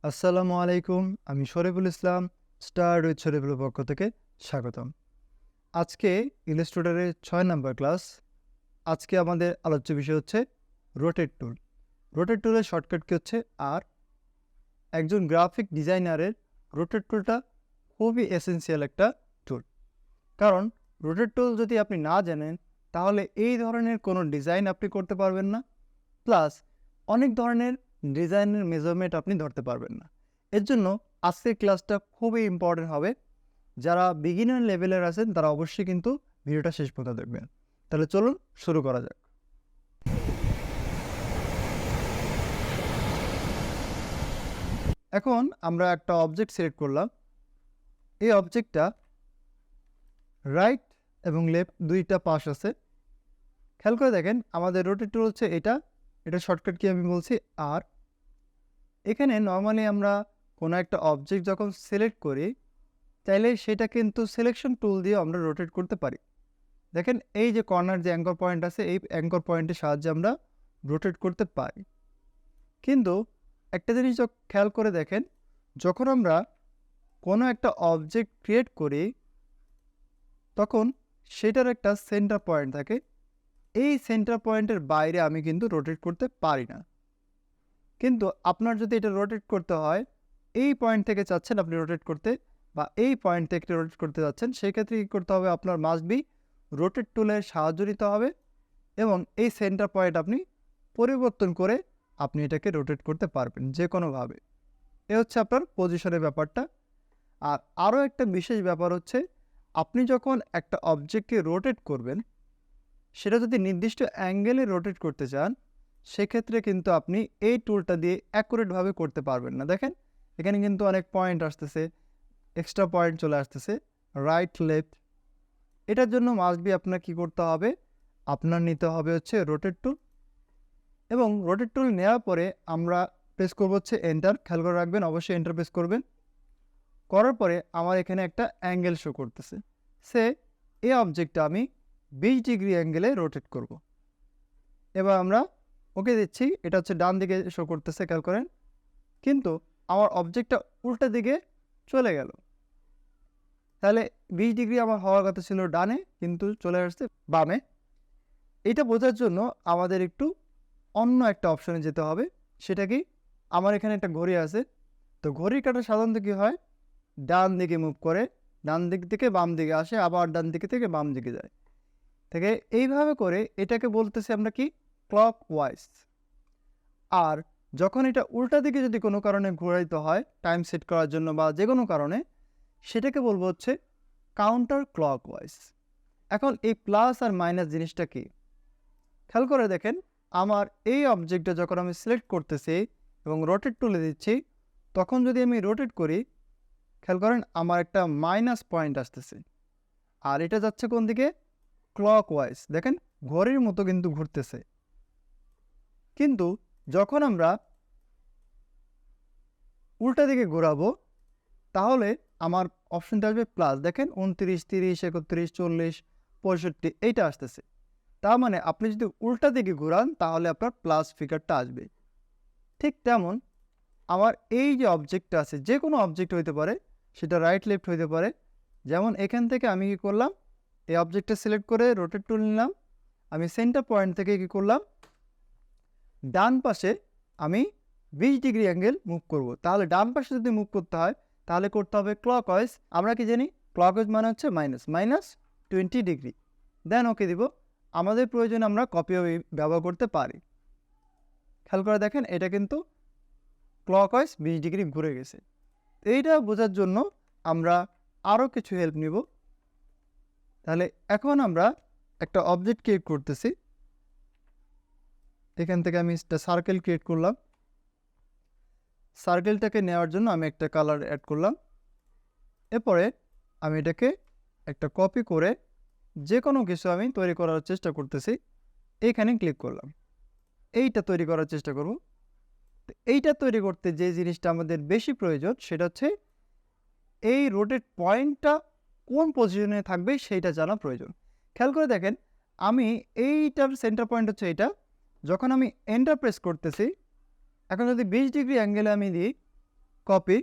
আসসালামু আলাইকুম। আমি শরীফুল ইসলাম, স্টার উইথ শরীফুলের পক্ষ থেকে স্বাগতম। আজকে ইলাস্ট্রেটরের ৬ নাম্বার ক্লাস। আজকে আমাদের আলোচ্য বিষয় হচ্ছে রোটেট টুল। রোটেট টুলের শর্টকাট কি হচ্ছে আর। একজন গ্রাফিক ডিজাইনারের রোটেট টুলটা খুবই এসেনশিয়াল একটা টুল। কারণ রোটেট টুল যদি আপনি না জানেন তাহলে এই ধরনের কোনো ডিজাইন আপনি করতে পারবেন না। প্লাস অনেক ধরনের ডিজাইনের মেজারমেন্ট আপনি ধরতে পারবেন না। এর জন্য আজকের ক্লাসটা খুবই ইম্পর্টেন্ট হবে। যারা বিগিনার লেভেলের আছেন তারা অবশ্যই কিন্তু ভিডিওটা শেষ পর্যন্ত দেখবেন। তাহলে চলুন শুরু করা যাক। এখন আমরা একটা অবজেক্ট সিলেক্ট করলাম। এই অবজেক্টটা রাইট এবং লেফট দুইটা পাশ আছে। খেয়াল করে দেখেন আমাদের রোটেট টুল হচ্ছে এটা শর্টকাট কি আমি বলছি আর। এখানে নর্মালি আমরা কোনো একটা অবজেক্ট যখন সিলেক্ট করি তাইলে সেটা কিন্তু সিলেকশন টুল দিয়ে আমরা রোটেট করতে পারি। দেখেন এই যে কর্নার যে অ্যাঙ্কর পয়েন্ট আছে এই অ্যাঙ্কর পয়েন্টের সাহায্যে আমরা রোটেট করতে পারি। কিন্তু একটা জিনিস খেয়াল করে দেখেন, যখন আমরা কোনো একটা অবজেক্ট ক্রিয়েট করি তখন সেটার একটা সেন্টার পয়েন্ট থাকে। এই সেন্টার পয়েন্টের বাইরে আমি কিন্তু রোটেট করতে পারি না। কিন্তু আপনার যদি এটা রোটেট করতে হয়, এই পয়েন্ট থেকে চাচ্ছেন আপনি রোটেট করতে বা এই পয়েন্ট থেকে রোটেট করতে যাচ্ছেন, সেক্ষেত্রে কী করতে হবে, আপনার মাস্ট বি রোটেট টুলের সাহায্য নিতে হবে এবং এই সেন্টার পয়েন্ট আপনি পরিবর্তন করে আপনি এটাকে রোটেট করতে পারবেন যে কোনোভাবে। এ হচ্ছে আপনার পজিশনের ব্যাপারটা। আর আরও একটা বিশেষ ব্যাপার হচ্ছে, আপনি যখন একটা অবজেক্টকে রোটেট করবেন সেটা যদি নির্দিষ্ট অ্যাঙ্গেলে রোটেট করতে চান সেক্ষেত্রে কিন্তু আপনি এই টুলটা দিয়ে অ্যাকুরেটভাবে করতে পারবেন না। দেখেন এখানে কিন্তু অনেক পয়েন্ট আসতেছে, এক্সট্রা পয়েন্ট চলে আসতেছে, রাইট লেফট। এটার জন্য মাস্ট বি আপনার কী করতে হবে, আপনার নিতে হবে হচ্ছে রোটেট টুল। এবং রোটেট টুল নেওয়ার পরে আমরা প্রেস করব হচ্ছে এন্টার। খেয়াল করে রাখবেন অবশ্যই এন্টার প্রেস করবেন। করার পরে আমার এখানে একটা অ্যাঙ্গেল শো করতেছে, এই অবজেক্টটা আমি 20 ডিগ্রি অ্যাঙ্গেলে রোটেট করব। এবার আমরা ওকে দিচ্ছি। এটা হচ্ছে ডান দিকে শো করতেছে, খেয়াল করেন। কিন্তু আমার অবজেক্টটা উল্টা দিকে চলে গেল। তাহলে 20 ডিগ্রি আমার হওয়ার কথা ছিল ডানে, কিন্তু চলে আসছে বামে। এটা বোঝার জন্য আমাদের একটু অন্য একটা অপশনে যেতে হবে। সেটা কি, আমার এখানে একটা ঘড়ি আছে। তো ঘড়ির কাঁটা সাধারণত কী হয়, ডান দিকে মুভ করে, ডান দিক থেকে বাম দিকে আসে, আবার ডান দিকে থেকে বাম দিকে যায়। থেকে এইভাবে করে এটাকে বলতেছি আমরা কি, ক্লক ওয়াইজ। আর যখন এটা উল্টা দিকে যদি কোনো কারণে ঘোরাইতে হয় টাইম সেট করার জন্য বা যে কোনো কারণে, সেটাকে বলবো হচ্ছে কাউন্টার ক্লক ওয়াইজ। এখন এই প্লাস আর মাইনাস জিনিসটা কি, খেয়াল করে দেখেন আমার এই অবজেক্টটা যখন আমি সিলেক্ট করতেছি এবং রোটেট তুলে দিচ্ছি, তখন যদি আমি রোটেট করি, খেয়াল করেন আমার একটা মাইনাস পয়েন্ট আসতেছে আর এটা যাচ্ছে কোন দিকে, ক্লক ওয়াইজ। দেখেন ঘড়ির মতো কিন্তু ঘুরতেছে। কিন্তু যখন আমরা উল্টা দিকে ঘোরাবো তাহলে আমার অপশনটা আসবে প্লাস। দেখেন 29, 30, 31, 40, 65 এইটা আসতেছে। তার মানে আপনি যদি উল্টা দিকে ঘোরান তাহলে আপনার প্লাস ফিগারটা আসবে। ঠিক তেমন আমার এই যে অবজেক্টটা আছে, যে কোনো অবজেক্ট হইতে পারে, সেটা রাইট লেফট হইতে পারে। যেমন এখান থেকে আমি কী করলাম, এই অবজেক্টটা সিলেক্ট করে রোটেট টুল নিলাম। আমি সেন্টার পয়েন্ট থেকে কী করলাম, ডান পাশে আমি 20 ডিগ্রি অ্যাঙ্গেল মুভ করব। তাহলে ডান পাশে যদি মুভ করতে হয় তাহলে করতে হবে ক্লক ওয়াইজ। আমরা কি জানি, ক্লক ওয়াইজ মানে হচ্ছে -20 ডিগ্রি। দেন ওকে দিব। আমাদের প্রয়োজনে আমরা কপিও ব্যবহার করতে পারি। খেয়াল করে দেখেন এটা কিন্তু ক্লক ওয়াইজ 20 ডিগ্রি ঘুরে গেছে। এইটা বোঝার জন্য আমরা আরও কিছু হেল্প নিব। তাহলে এখন আমরা একটা অবজেক্ট ক্রিয়েট করতেছি। এখান থেকে আমি একটা সার্কেল ক্রিয়েট করলাম। সার্কেলটাকে নেওয়ার জন্য আমি একটা কালার অ্যাড করলাম। এরপরে আমি এটাকে একটা কপি করে যে কোনো কিছু আমি তৈরি করার চেষ্টা করতেছি, এইখানে ক্লিক করলাম। এইটা তৈরি করার চেষ্টা করব। এইটা তৈরি করতে যে জিনিসটা আমাদের বেশি প্রয়োজন সেটা হচ্ছে এই রোটেট পয়েন্টটা কোন পজিশনে থাকবে সেইটা জানা প্রয়োজন। খেয়াল করে দেখেন আমি এইটার সেন্টার পয়েন্ট হচ্ছে এইটা। যখন আমি এন্টার প্রেস করতেছি, এখন যদি 20 ডিগ্রি অ্যাঙ্গেলে আমি দিই কপি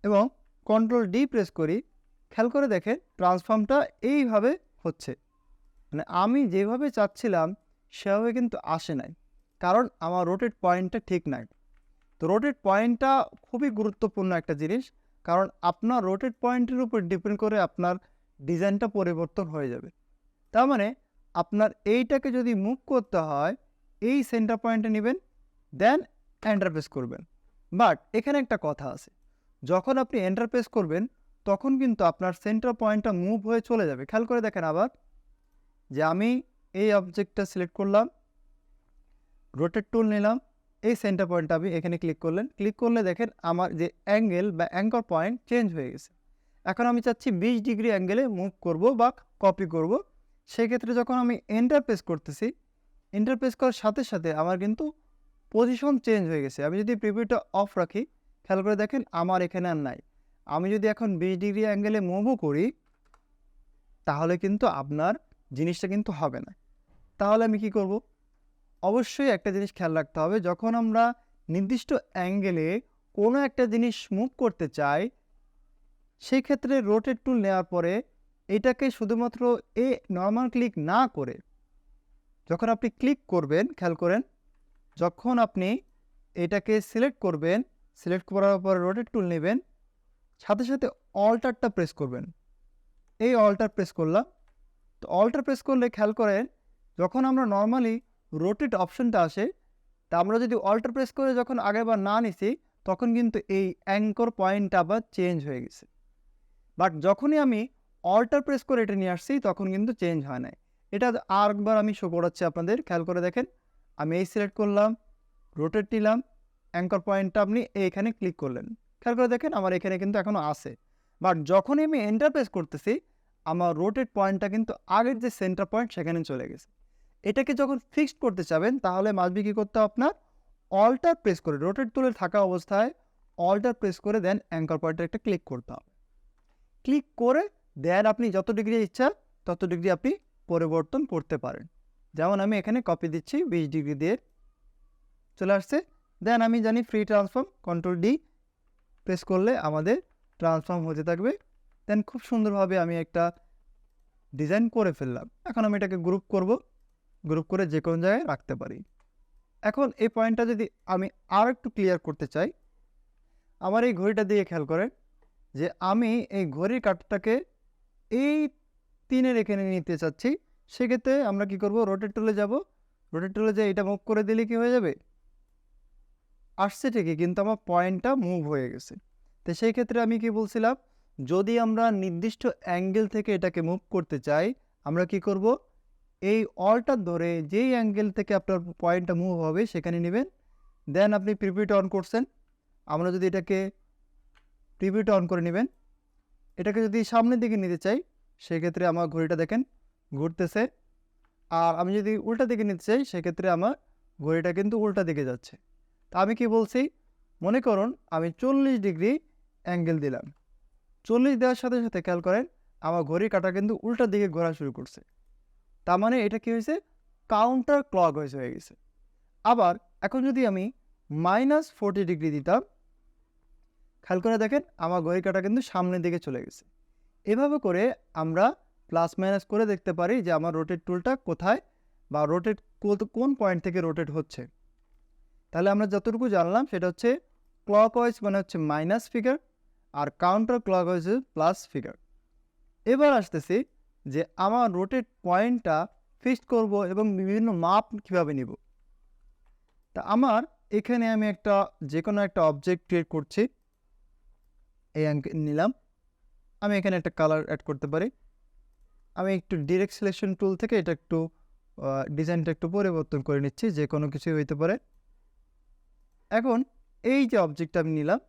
এবং কন্ট্রোল ডি প্রেস করি, খেয়াল করে দেখেন ট্রান্সফর্মটা এইভাবে হচ্ছে। মানে আমি যেভাবে চাচ্ছিলাম সেভাবে কিন্তু আসে নাই, কারণ আমার রোটেট পয়েন্টটা ঠিক নাই। তো রোটেট পয়েন্টটা খুবই গুরুত্বপূর্ণ একটা জিনিস, কারণ আপনার রোটেট পয়েন্টের উপর ডিপেন্ড করে আপনার ডিজাইনটা পরিবর্তন হয়ে যাবে। তার মানে আপনার এইটাকে যদি মুভ করতে হয়, এই সেন্টার পয়েন্টে নেবেন, দেন এন্টার প্রেস করবেন। বাট এখানে একটা কথা আছে, যখন আপনি এন্টার প্রেস করবেন তখন কিন্তু আপনার সেন্টার পয়েন্টটা মুভ হয়ে চলে যাবে। খেয়াল করে দেখেন আবার, যে আমি এই অবজেক্টটা সিলেক্ট করলাম, রোটেট টুল নিলাম, এই সেন্টার পয়েন্টটা আমি এখানে ক্লিক করলেন, ক্লিক করলে দেখেন আমার যে অ্যাঙ্গেল বা অ্যাঙ্কর পয়েন্ট চেঞ্জ হয়ে গেছে। এখন আমি চাচ্ছি 20 ডিগ্রি অ্যাঙ্গেলে মুভ করব বা কপি করব। সেক্ষেত্রে যখন আমি এন্টার প্রেস করতেছি, এন্টার প্রেস করার সাথে সাথে আমার কিন্তু পজিশন চেঞ্জ হয়ে গেছে। আমি যদি প্রিভিউটা অফ রাখি, খেয়াল করে দেখেন আমার এখানে আর নাই। আমি যদি এখন 20 ডিগ্রি অ্যাঙ্গেলে মুভও করি, তাহলে কিন্তু আপনার জিনিসটা কিন্তু হবে না। তাহলে আমি কি করব? অবশ্যই একটা জিনিস খেয়াল রাখতে হবে, যখন আমরা নির্দিষ্ট অ্যাঙ্গেলে কোনো একটা জিনিস মুভ করতে চাই, সেই ক্ষেত্রে রোটেট টুল নেওয়ার পরে এটাকে শুধুমাত্র নর্মাল ক্লিক না করে, যখন আপনি ক্লিক করবেন, খেয়াল করেন, যখন আপনি এটাকে সিলেক্ট করবেন, সিলেক্ট করার পর রোটেট টুল নেবেন, সাথে সাথে অল্টারটা প্রেস করবেন। এই অল্টার প্রেস করলাম, তো অল্টার প্রেস করলে খেয়াল করেন, যখন আমরা নর্মালি রোটেট অপশনটা আসে, তা আমরা যদি অল্টার প্রেস করে যখন আগেরবার না নিছি, তখন কিন্তু এই অ্যাঙ্কর পয়েন্টটা আবার চেঞ্জ হয়ে গেছে। বাট যখনই আমি অল্টার প্রেস করে এটা নিয়ে আসছি, তখন কিন্তু চেঞ্জ হয় নাই। এটা আরেকবার আমি শো করাচ্ছি আপনাদের, খেয়াল করে দেখেন। আমি এই সিলেক্ট করলাম, রোটেট নিলাম, অ্যাঙ্কর পয়েন্টটা আপনি এইখানে ক্লিক করলেন, খেয়াল করে দেখেন আমার এখানে কিন্তু এখনও আছে। বাট যখনই আমি এন্টার প্রেস করতেছি, আমার রোটেট পয়েন্টটা কিন্তু আগের যে সেন্টার পয়েন্ট সেখানে চলে গেছে। এটাকে যখন ফিক্সড করতে চাবেন, তাহলে মাস্ট বি কী করতে হবে আপনার, অল্টার প্রেস করে, রোটেট তুলে থাকা অবস্থায় অল্টার প্রেস করে দেন অ্যাঙ্কর পয়েন্টে একটা ক্লিক করতে হবে। ক্লিক করে দেন আপনি যত ডিগ্রি ইচ্ছা তত ডিগ্রি আপনি পরিবর্তন করতে পারেন। যেমন আমি এখানে কপি দিচ্ছি, 20 ডিগ্রি দিয়ে চলে আসছে। দেন আমি জানি free transform, control D press করলে আমাদের ট্রান্সফর্ম হতে থাকবে। দেন খুব সুন্দরভাবে আমি একটা ডিজাইন করে ফেললাম। এখন আমি এটাকে গ্রুপ করব, গ্রুপ করে যে কোনো জায়গায় রাখতে পারি। এখন এই পয়েন্টটা যদি আমি আর একটু ক্লিয়ার করতে চাই, আমার এই ঘড়িটা দিয়ে খেয়াল করেন, যে আমি এই ঘড়ির কাঁটাটাকে এই 3-এর এখানে নিতে চাচ্ছি। সেক্ষেত্রে আমরা কি করব, রোটেট টুলে যাব, রোটেট টুলে যে এটা মুভ করে দিলে কি হয়ে যাবে, আসছে ঠিকই, কিন্তু আমার পয়েন্টটা মুভ হয়ে গেছে। তো সেই ক্ষেত্রে আমি কি বলছিলাম, যদি আমরা নির্দিষ্ট অ্যাঙ্গেল থেকে এটাকে মুভ করতে চাই, আমরা কি করব, এই অলটা ধরে যেই অ্যাঙ্গেল থেকে আপনার পয়েন্টটা মুভ হবে সেখানে নেবেন। দেন আপনি প্রিভিউটা অন করছেন, আমরা যদি এটাকে প্রিভিউটা অন করে নেবেন, এটাকে যদি সামনের দিকে নিতে চাই, সেক্ষেত্রে আমার ঘড়িটা দেখেন ঘুরতেছে। আর আমি যদি উল্টা দিকে নিতে চাই, সেক্ষেত্রে আমার ঘড়িটা কিন্তু উল্টা দিকে যাচ্ছে। তা আমি কি বলছি, মনে করুন আমি 40 ডিগ্রি অ্যাঙ্গেল দিলাম, 40 দেওয়ার সাথে সাথে খেয়াল করেন আমার ঘড়ির কাঁটা কিন্তু উল্টা দিকে ঘোরা শুরু করছে। তার মানে এটা কি হয়েছে, কাউন্টার ক্লক হয়ে গেছে। আবার এখন যদি আমি -40 ডিগ্রি দিতাম, খেয়াল করে দেখেন আমার ঘড়ির কাঁটা কিন্তু সামনের দিকে চলে গেছে। এভাবে করে আমরা প্লাস মাইনাস করে দেখতে পারি যে আমার রোটেট টুলটা কোথায় বা রোটেট কোন পয়েন্ট থেকে রোটেট হচ্ছে। তাহলে আমরা যতটুকু জানলাম সেটা হচ্ছে ক্লকওয়াইজ মানে হচ্ছে মাইনাস ফিগার, আর কাউন্টার ক্লকওয়াইজ প্লাস ফিগার। এবার আসতেছি যে আমার রোটেট পয়েন্টটা ফিক্সড করব এবং বিভিন্ন মাপ কীভাবে নিব। তা আমার এখানে আমি যে কোনো একটা অবজেক্ট ক্রিয়েট করছি, এই নিলাম, আমি এখানে একটা কালার অ্যাড করতে পারি। আমি একটু ডিরেক্ট সিলেকশন টুল থেকে এটা একটু ডিজাইনটা একটু পরিবর্তন করে নিচ্ছি, যে কোনো কিছুই হইতে পারে। এখন এই যে অবজেক্টটা আমি নিলাম,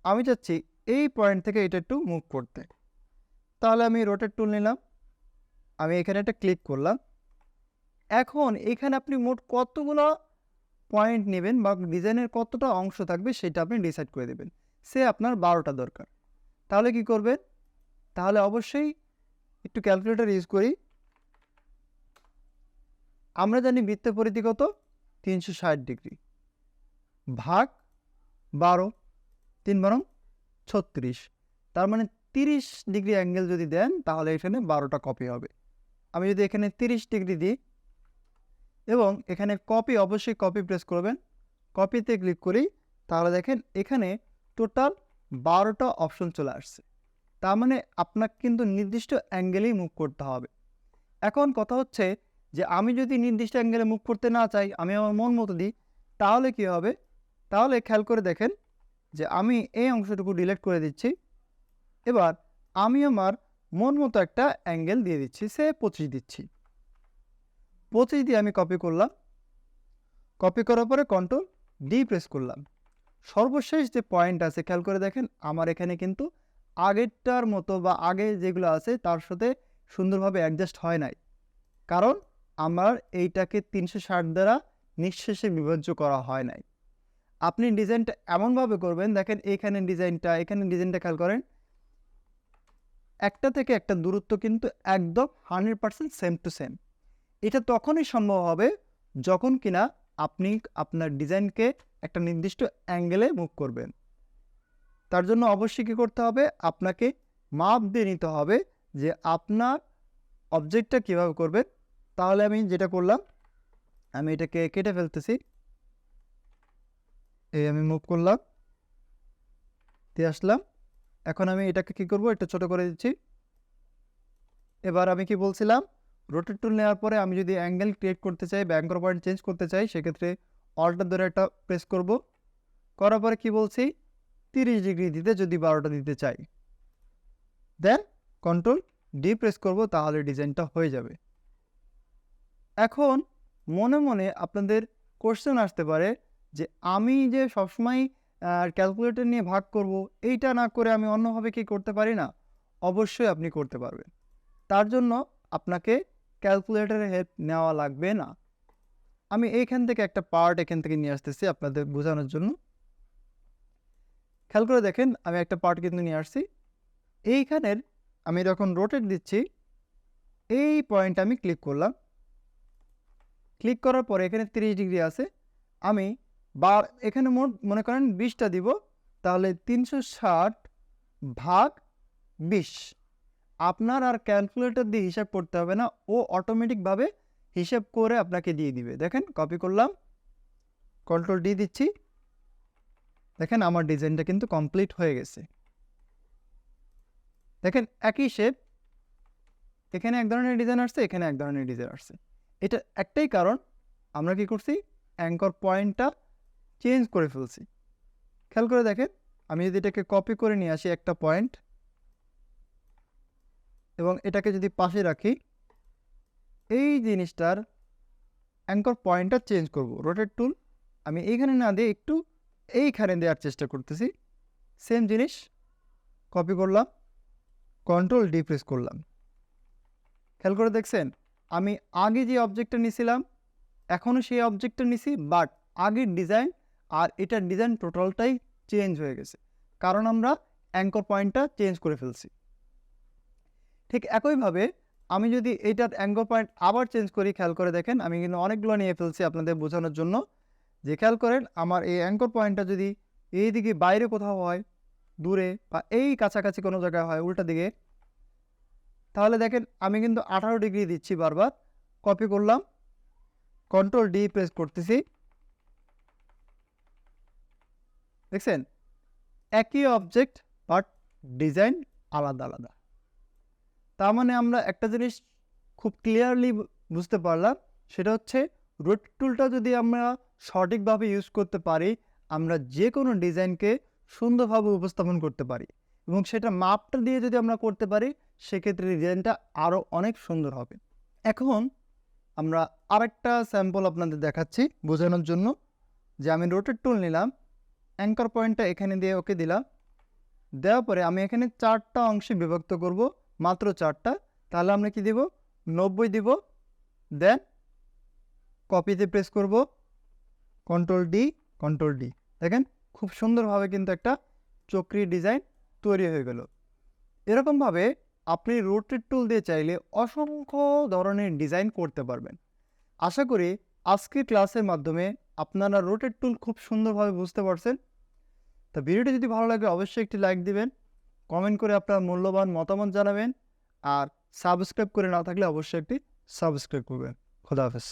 আমি চাচ্ছি এই পয়েন্ট থেকে এটা একটু মুভ করতে, তাহলে আমি রোটেট টুল নিলাম, আমি এখানে একটা ক্লিক করলাম। এখন এখানে আপনি মোট কতগুলো পয়েন্ট নেবেন বা ডিজাইনের কতটা অংশ থাকবে সেটা আপনি ডিসাইড করে দেবেন। সে আপনার 12টা দরকার, তাহলে কি করবেন, তাহলে অবশ্যই একটু ক্যালকুলেটর ইউজ করি। আমরা জানি বৃত্তের পরিধি কত, 360 ডিগ্রি ভাগ 12, 3 বরং 36, তার মানে 30 ডিগ্রি অ্যাঙ্গেল যদি দেন তাহলে এখানে 12টা কপি হবে। আমি যদি এখানে 30 ডিগ্রি দিই এবং এখানে কপি, অবশ্যই কপি প্রেস করবেন, কপিতে ক্লিক করি, তাহলে দেখেন এখানে টোটাল 12টা অপশন চলে আসছে। তার মানে আপনাকে কিন্তু নির্দিষ্ট অ্যাঙ্গেলেই মুভ করতে হবে। এখন কথা হচ্ছে যে আমি যদি নির্দিষ্ট অ্যাঙ্গেলে মুভ করতে না চাই, আমি আমার মন মতো দিই, তাহলে কি হবে? তাহলে খেয়াল করে দেখেন যে আমি এই অংশটুকু ডিলিট করে দিচ্ছি। এবার আমি আমার মন মতো একটা অ্যাঙ্গেল দিয়ে দিচ্ছি, সে 25 দিচ্ছি। 25 দিয়ে আমি কপি করলাম, কপি করার পরে কন্ট্রোল ডি প্রেস করলাম। সর্বশেষ যে পয়েন্ট আছে খেয়াল করে দেখেন আমার এখানে কিন্তু আগেরটার মতো বা আগে যেগুলো আছে তার সাথে সুন্দরভাবে অ্যাডজাস্ট হয় নাই, কারণ আমার এইটাকে 360 দ্বারা নিঃশেষে বিভাজ্য করা হয় নাই। আপনি ডিজাইনটা এমনভাবে করবেন, দেখেন এখানে ডিজাইনটা খেয়াল করেন, একটা থেকে একটা দূরত্ব কিন্তু একদম 100% সেম টু সেম। এটা তখনই সম্ভব হবে যখন কিনা আপনি আপনার ডিজাইনকে একটা নির্দিষ্ট অ্যাঙ্গেলে মুভ করবেন। তার জন্য অবশ্যই কী করতে হবে? আপনাকে মাপ দিয়ে নিতে হবে যে আপনার অবজেক্টটা কীভাবে করবেন। তাহলে আমি যেটা করলাম, আমি এটাকে কেটে ফেলতেছি, এই আমি মুভ করলাম, দিয়ে আসলাম। এখন আমি এটাকে কী করব? এটা ছোট করে দিচ্ছি। এবার আমি কি বলছিলাম, রোটেট টুল নেওয়ার পরে আমি যদি অ্যাঙ্গেল ক্রিয়েট করতে চাই বা অ্যাঙ্কর পয়েন্ট চেঞ্জ করতে চাই, সেক্ষেত্রে অল্টার ধরে একটা প্রেস করব, করার পরে কি বলছি 30 ডিগ্রি দিতে যদি 12টা দিতে চাই, দেন কন্ট্রোল ডি প্রেস করব, তাহলে ডিজাইনটা হয়ে যাবে। এখন মনে মনে আপনাদের কোশ্চেন আসতে পারে যে আমি যে সবসময় ক্যালকুলেটর নিয়ে ভাগ করব, এইটা না করে আমি অন্যভাবে কি করতে পারি না? অবশ্যই আপনি করতে পারবেন। তার জন্য আপনাকে ক্যালকুলেটরের হেল্প নেওয়া লাগবে না। আমি এইখান থেকে একটা পার্ট এখান থেকে নিয়ে আসতেছি আপনাদের বোঝানোর জন্য। খেয়াল করে দেখেন আমি একটা পার্ট কিন্তু নিয়ে আসছি। এইখানের আমি যখন রোটেট দিচ্ছি, এই পয়েন্টে আমি ক্লিক করলাম, ক্লিক করার পরে এখানে 30 ডিগ্রি আছে, আমি এখানে মোট মনে করেন 20টা দিব, তাহলে 360 ভাগ 20। আপনার আর ক্যালকুলেটর দিয়ে হিসাব করতে হবে না, ও অটোমেটিকভাবে হিসাব করে আপনাকে দিয়ে দিবে। দেখেন কপি করলাম, কন্ট্রোল ডি দিচ্ছি, দেখেন আমার ডিজাইনটা কিন্তু কমপ্লিট হয়ে গেছে। দেখেন একই শেপ, এখানে এক ধরনের ডিজাইন আসছে, এখানে এক ধরনের ডিজাইন আসছে। এটা একটাই কারণ, আমরা কি করছি অ্যাঙ্কর পয়েন্টটা চেঞ্জ করে ফেলছি। খেয়াল করে দেখেন আমি যদি এটাকে কপি করে নিয়ে আসি একটা পয়েন্ট এবং এটাকে যদি পাশে রাখি, এই জিনিসটার অ্যাঙ্কর পয়েন্টটা চেঞ্জ করব। রোটেট টুল আমি এইখানে না দিয়ে একটু এইখানে দেওয়ার চেষ্টা করতেছি। সেম জিনিস কপি করলাম, কন্ট্রোল ডি প্রেস করলাম। খেয়াল করে দেখছেন আমি আগে যে অবজেক্টটা নিয়েছিলাম এখনও সেই অবজেক্টটা নিছি, বাট আগের ডিজাইন আর এটার ডিজাইন টোটালটাই চেঞ্জ হয়ে গেছে, কারণ আমরা অ্যাঙ্কর পয়েন্টটা চেঞ্জ করে ফেলছি। ঠিক একইভাবে আমি যদি এইটার অ্যাঙ্কর পয়েন্ট আবার চেঞ্জ করি, খেয়াল করে দেখেন আমি কিন্তু অনেকগুলো নিয়ে ফেলছি আপনাদের বোঝানোর জন্য। যে খেয়াল করেন আমার এই অ্যাঙ্কর পয়েন্টটা যদি এই দিকে বাইরে কোথাও হয়, দূরে বা এই কাছাকাছি কোনো জায়গায় হয় উল্টা দিকে, তাহলে দেখেন আমি কিন্তু 18 ডিগ্রি দিচ্ছি বারবার। কপি করলাম, কন্ট্রোল ডি প্রেস করতেছি, দেখছেন একই অবজেক্ট বাট ডিজাইন আলাদা আলাদা। তার মানে আমরা একটা জিনিস খুব ক্লিয়ারলি বুঝতে পারলাম, সেটা হচ্ছে রোটেট টুলটা যদি আমরা সঠিকভাবে ইউজ করতে পারি, আমরা যে কোনো ডিজাইনকে সুন্দরভাবে উপস্থাপন করতে পারি এবং সেটা মাপটা দিয়ে যদি আমরা করতে পারি, সেক্ষেত্রে ডিজাইনটা আরও অনেক সুন্দর হবে। এখন আমরা আরেকটা স্যাম্পল আপনাদের দেখাচ্ছি বোঝানোর জন্য। যে আমি রোটেট টুল নিলাম, অ্যাঙ্কর পয়েন্টটা এখানে দিয়ে ওকে দিলাম, দেওয়ার পরে আমি এখানে 4টা অংশে বিভক্ত করব, মাত্র 4টা। তাহলে আমরা কি দিব 90 দিব, দেন কপিতে প্রেস করব, কন্ট্রোল ডি। দেখেন খুব সুন্দরভাবে কিন্তু একটা চক্রী ডিজাইন তৈরি হয়ে গেল। এরকমভাবে আপনি রোটেট টুল দিয়ে চাইলে অসংখ্য ধরনের ডিজাইন করতে পারবেন। আশা করি আজকের ক্লাসের মাধ্যমে আপনারা রোটেট টুল খুব সুন্দরভাবে বুঝতে পারছেন। তো ভিডিওটি যদি ভালো লাগে অবশ্যই একটি লাইক দিবেন, কমেন্ট করে আপনার মূল্যবান মতামত জানাবেন, আর সাবস্ক্রাইব করে না থাকলে অবশ্যই একটি সাবস্ক্রাইব করবেন। খোদা হাফেজ।